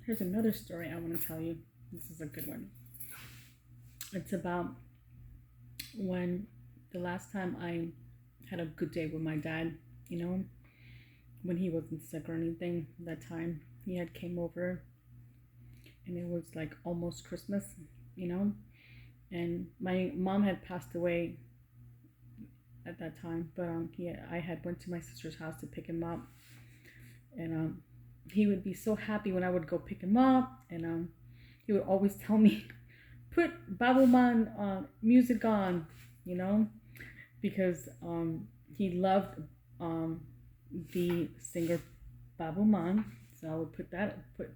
Here's another story I want to tell you. This is a good one. It's about when the last time I had a good day with my dad, you know, when he wasn't sick or anything. That time he had came over and it was like almost Christmas, you know, and my mom had passed away at that time, but I had went to my sister's house to pick him up, and he would be so happy when I would go pick him up, and he would always tell me, put Babuman music on, you know, because he loved um, the singer Babuman. So I would put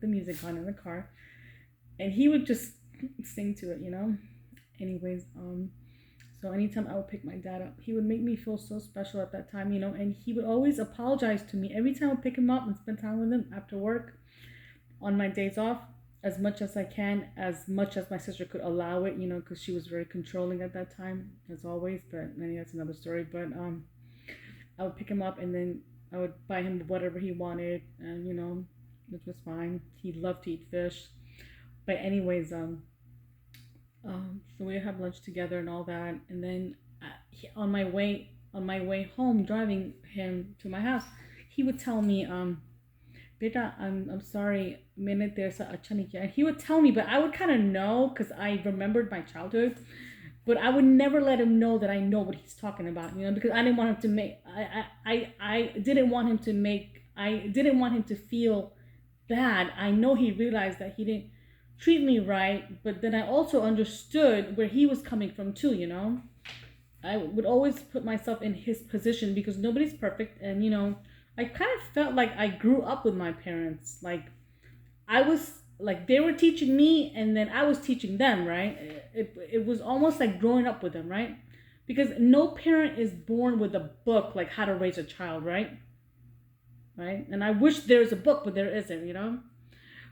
the music on in the car, and he would just sing to it, you know. Anyways, so anytime I would pick my dad up, he would make me feel so special at that time, you know, and he would always apologize to me every time I would pick him up and spend time with him after work on my days off, as much as I can, as much as my sister could allow it, you know, because she was very controlling at that time, as always. But maybe that's another story. But I would pick him up and then I would buy him whatever he wanted, and you know, which was fine. He loved to eat fish. But anyways, so we would have lunch together and all that, and then on my way home, driving him to my house, he would tell me, Beta, I'm sorry, minute there's a chanikya. And he would tell me, but I would kind of know because I remembered my childhood. But I would never let him know that I know what he's talking about, you know, because I didn't want him to make, I didn't want him to make, I didn't want him to feel bad. I know he realized that he didn't treat me right, but then I also understood where he was coming from too, you know. I would always put myself in his position because nobody's perfect, and you know, I kind of felt like I grew up with my parents. Like I was like they were teaching me, and then I was teaching them. Right? It was almost like growing up with them, right? Because no parent is born with a book like how to raise a child, right? Right? And I wish there was a book, but there isn't. You know.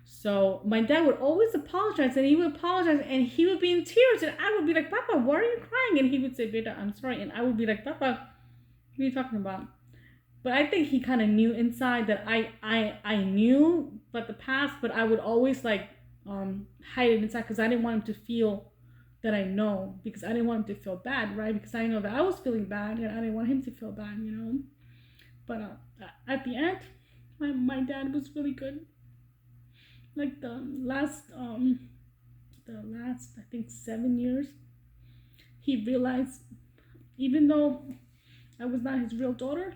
So my dad would always apologize, and he would apologize, and he would be in tears, and I would be like, "Papa, why are you crying?" And he would say, "Beta, I'm sorry," and I would be like, "Papa, what are you talking about?" But I think he kind of knew inside that I knew but the past, but I would always like hide it inside because I didn't want him to feel that I know, because I didn't want him to feel bad, right? Because I know that I was feeling bad, and I didn't want him to feel bad, you know. But at the end, my dad was really good. Like the last I think 7 years, he realized, even though I was not his real daughter,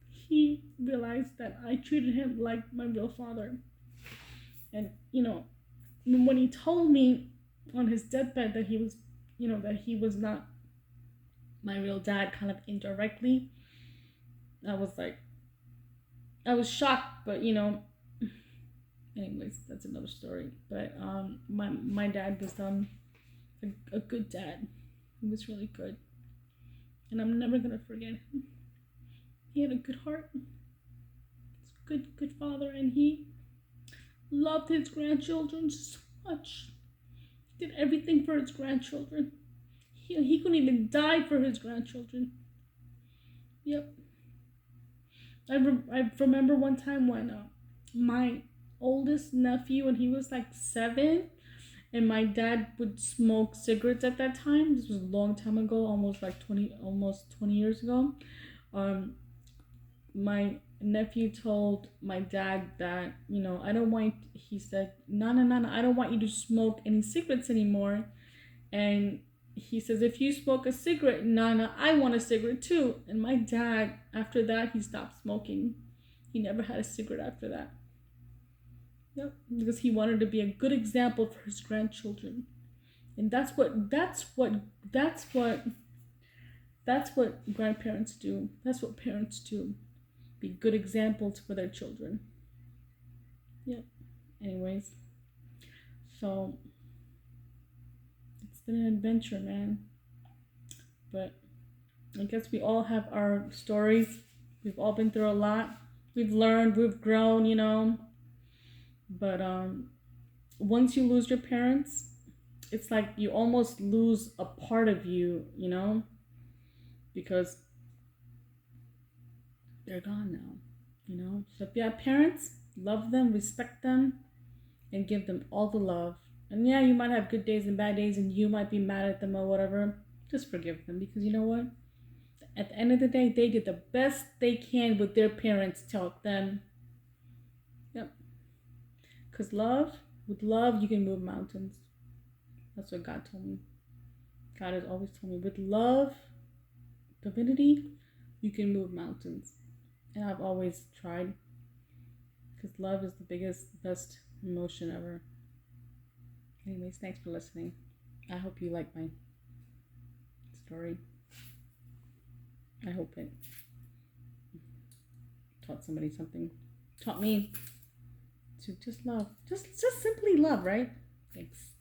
he realized that I treated him like my real father. And you know, when he told me on his deathbed that he was, you know, that he was not my real dad, kind of indirectly, I was like, I was shocked, but you know, anyways, that's another story. But my dad was a good dad. He was really good, and I'm never gonna forget him. He had a good heart. He's a good father, and he loved his grandchildren so much. He did everything for his grandchildren. He couldn't even die for his grandchildren. Yep. I remember one time when my oldest nephew, when he was like 7, and my dad would smoke cigarettes at that time. This was a long time ago, almost 20 years ago. Um, my nephew told my dad that, you know, I don't want, he said, Nana, Nana, I don't want you to smoke any cigarettes anymore. And he says, if you smoke a cigarette, Nana, I want a cigarette too. And my dad, after that, he stopped smoking. He never had a cigarette after that. Yep, because he wanted to be a good example for his grandchildren. And that's what grandparents do. That's what parents do. Be good examples for their children. Yep. Anyways, so it's been an adventure, man. But I guess we all have our stories. We've all been through a lot. We've learned, we've grown, you know. But once you lose your parents, it's like you almost lose a part of you, you know, because they're gone now, you know. So if you have parents, Love them, respect them, and give them all the love. And yeah, you might have good days and bad days, and you might be mad at them or whatever. Just forgive them, because you know what? At the end of the day, they did the best they can with their parents taught them. Yep. Because with love, you can move mountains. That's what God told me. God has always told me, with love, divinity, you can move mountains. And I've always tried. Because love is the biggest, best emotion ever. Anyways, thanks for listening. I hope you like my story. I hope it taught somebody something. Taught me to just love. Just simply love, right? Thanks.